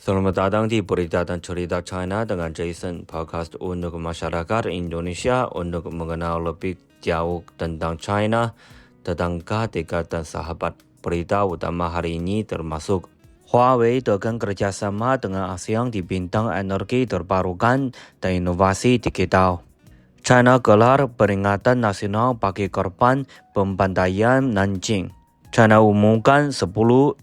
Selamat datang di Berita dan Cerita China dengan Jason, podcast untuk masyarakat Indonesia untuk mengenal lebih jauh tentang China, tetangga dekat dan sahabat. Berita utama hari ini termasuk Huawei tekan kerjasama dengan ASEAN di bidang energi terbarukan dan inovasi digital. China gelar peringatan nasional bagi korban pembantaian Nanjing. China umumkan 10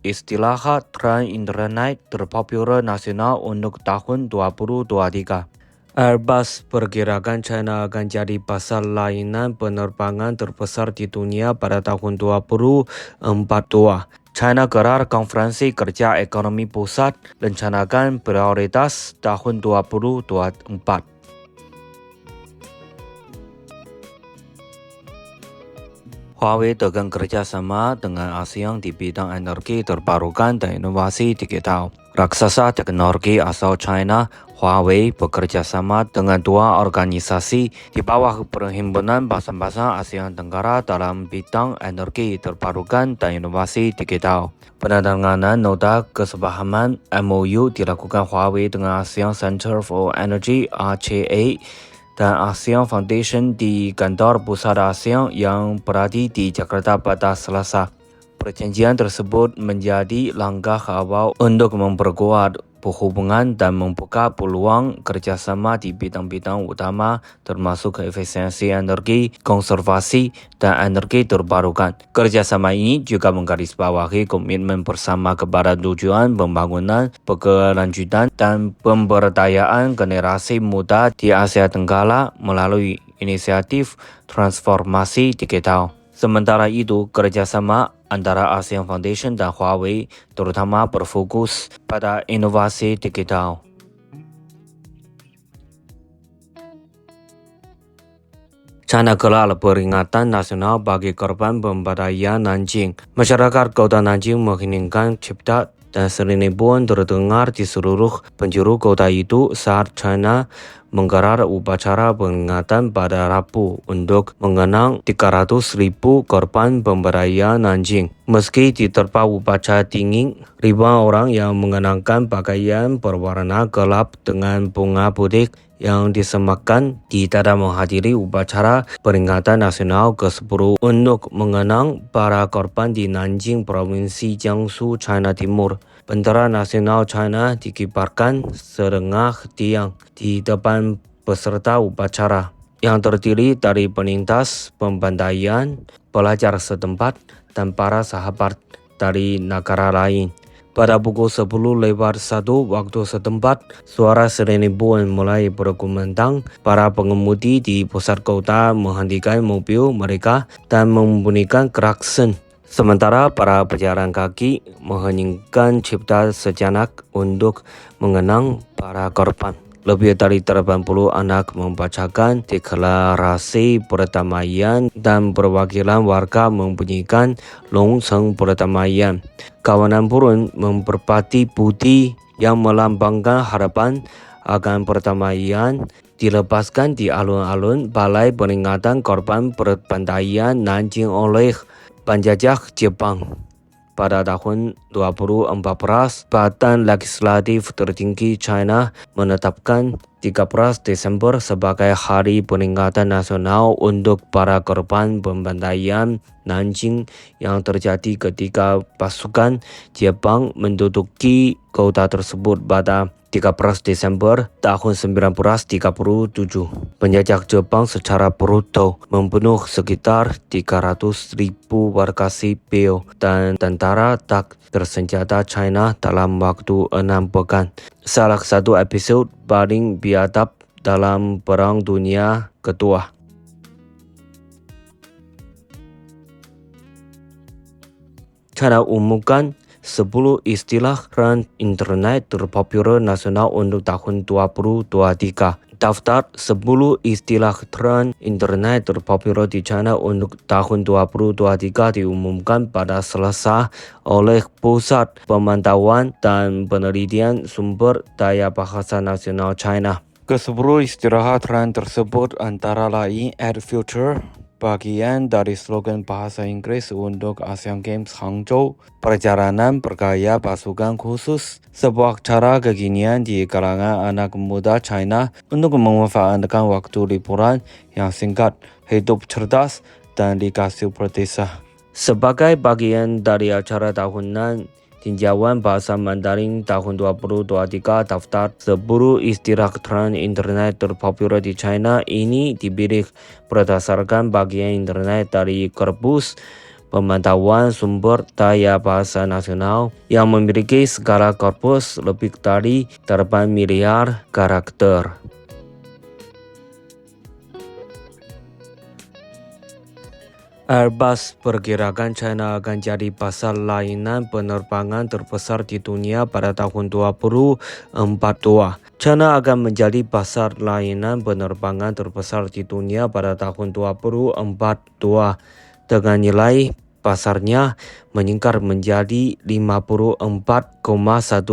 istilah tren internet terpopuler nasional untuk tahun 2023. Airbus perkirakan China akan jadi pasar layanan penerbangan terbesar di dunia pada tahun 2042. China gelar konferensi kerja ekonomi pusat rencanakan prioritas tahun 2024. Huawei tekan kerjasama dengan ASEAN di bidang energi terbarukan dan inovasi digital. Raksasa teknologi asal China, Huawei bekerja sama dengan dua organisasi di bawah Perhimpunan Bangsa-Bangsa ASEAN Tenggara dalam bidang energi terbarukan dan inovasi digital. Penandatanganan nota kesepahaman MOU dilakukan Huawei dengan ASEAN Center for Energy (RCA) dan ASEAN Foundation di kantor pusat ASEAN yang berada di Jakarta pada Selasa. Perjanjian tersebut menjadi langkah awal untuk memperkuat hubungan dan membuka peluang kerjasama di bidang-bidang utama termasuk efisiensi energi, konservasi, dan energi terbarukan. Kerjasama ini juga menggarisbawahi komitmen bersama kepada tujuan pembangunan, berkelanjutan, dan pemberdayaan generasi muda di Asia Tenggara melalui inisiatif transformasi digital. Sementara itu, kerjasama antara ASEAN Foundation dan Huawei terutama berfokus pada inovasi digital. China gelar peringatan nasional bagi korban pembantaian Nanjing. Masyarakat kota Nanjing mengheningkan cipta dan serinibuan terdengar di seluruh penjuru kota itu saat China menggelar upacara peringatan pada Rabu untuk mengenang 300.000 korban pembantaian Nanjing. Meski diterpa upacara dingin, ribuan orang yang mengenakan pakaian berwarna gelap dengan bunga putih yang disematkan tidak menghadiri upacara peringatan nasional ke-10 untuk mengenang para korban di Nanjing, Provinsi Jiangsu, China Timur. Bendera nasional China dikibarkan setengah tiang di depan peserta upacara yang terdiri dari penintas pembantaian, pelajar setempat, dan para sahabat dari negara lain. Pada pukul 10.01 waktu setempat, suara serinibuan mulai berkumandang. Para pengemudi di pusat kota menghentikan mobil mereka dan membunyikan klakson. Sementara para pejalan kaki mengheningkan cipta sejenak untuk mengenang para korban. Lebih dari 80 anak membacakan deklarasi perdamaian dan perwakilan warga membunyikan lonceng perdamaian. Kawanan pun memperbati budi yang melambangkan harapan akan perdamaian dilepaskan di alun-alun Balai Peringatan Korban Pembantaian Nanjing oleh penjajah Jepang. Pada tahun 2014, Badan Legislatif Tertinggi China menetapkan 13 Desember sebagai Hari Peringatan Nasional untuk para korban pembantaian Nanjing yang terjadi ketika pasukan Jepang menduduki kota tersebut pada 13 Desember tahun 1937. Penjajah Jepang secara brutal membunuh sekitar 300.000 warga sipil dan tentara tak bersenjata China dalam waktu 6 pekan. Salah satu episode paling biadab dalam Perang Dunia Kedua. China umumkan 10 istilah tren internet terpopuler nasional untuk tahun 2023. Daftar 10 istilah tren internet terpopuler di China untuk tahun 2023 diumumkan pada Selasa oleh Pusat Pemantauan dan Penelitian Sumber Daya Bahasa Nasional China. Ke-10 istilah tren tersebut antara lain Ad Future, bagian dari slogan bahasa Inggris untuk Asian Games Hangzhou, perjalanan bergaya pasukan khusus, sebuah cara kekinian di kalangan anak muda China untuk memanfaatkan waktu liburan yang singkat, hidup cerdas, dan dikasih berdesa. Sebagai bagian dari acara tahunan tinjauan bahasa Mandarin tahun 2023, daftar 10 istilah keren internet terpopuler di China ini dipilih berdasarkan bagian internet dari Korpus Pemantauan Sumber Daya Bahasa Nasional yang memiliki skala korpus lebih dari 8 miliar karakter. Airbus perkirakan China akan jadi pasar layanan penerbangan terbesar di dunia pada tahun 2042. China akan menjadi pasar layanan penerbangan terbesar di dunia pada tahun 2042 dengan nilai pasarnya meningkat menjadi 54,1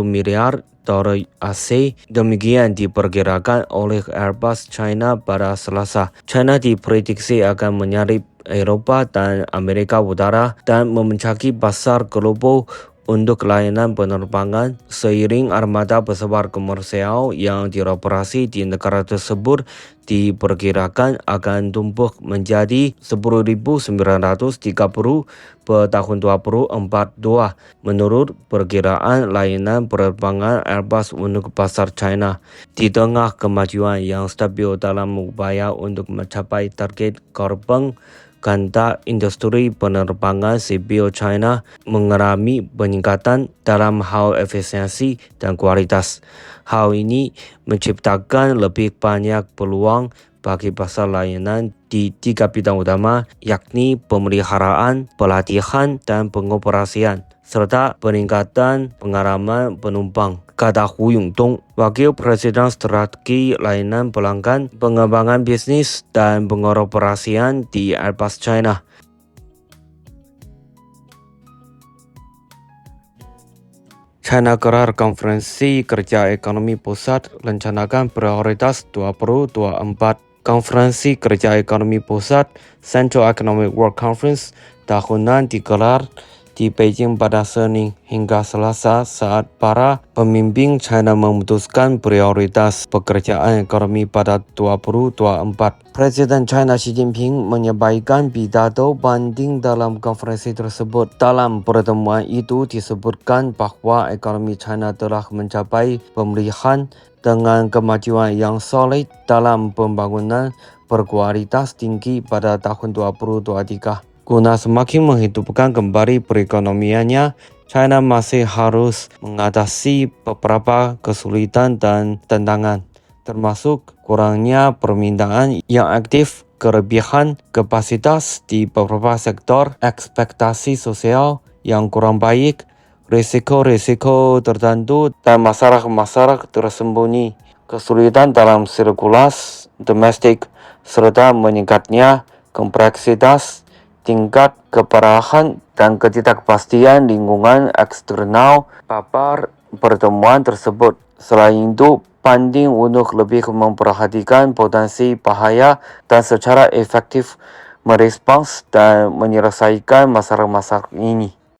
miliar dolar AS. Demikian diperkirakan oleh Airbus China pada Selasa. China diprediksi akan menyalip Eropa dan Amerika Utara dan memencaki pasar global untuk layanan penerbangan seiring armada pesawat komersial yang dioperasi di negara tersebut diperkirakan akan tumbuh menjadi 10.930 pada tahun 2042 menurut perkiraan layanan penerbangan Airbus untuk pasar China. Di tengah kemajuan yang stabil dalam upaya untuk mencapai target karbon ganda, industri penerbangan sipil China mengalami peningkatan dalam hal efisiensi dan kualitas. Hal ini menciptakan lebih banyak peluang bagi pasar layanan di 3 bidang utama, yakni pemeliharaan, pelatihan, dan pengoperasian, serta peningkatan pengalaman penumpang. Kata Hu Yongdong, Wakil Presiden Strategi Layanan Pelanggan, Pengembangan Bisnis, dan Pengoperasian di Airbus China. China gelar konferensi kerja ekonomi pusat rencanakan prioritas 2024. Konferensi kerja ekonomi pusat Central Economic World Conference tahunan digelar di Beijing pada Senin hingga Selasa saat para pemimpin China memutuskan prioritas pekerjaan ekonomi pada 2024. Presiden China Xi Jinping menyampaikan pidato penting dalam konferensi tersebut. Dalam pertemuan itu disebutkan bahwa ekonomi China telah mencapai pemulihan dengan kemajuan yang solid dalam pembangunan berkualitas tinggi pada tahun 2023. Guna semakin menghidupkan kembali perekonomiannya, China masih harus mengatasi beberapa kesulitan dan tantangan, termasuk kurangnya permintaan yang aktif, kelebihan kapasitas di beberapa sektor, ekspektasi sosial yang kurang baik, risiko-risiko tertentu, dan masalah-masalah tersembunyi, kesulitan dalam sirkulasi domestik, serta meningkatnya kompleksitas tingkat keparahan dan ketidakpastian lingkungan eksternal paparan pertemuan tersebut. Selain itu, penting untuk lebih memperhatikan potensi bahaya dan secara efektif merespons dan menyelesaikan masalah-masalah ini.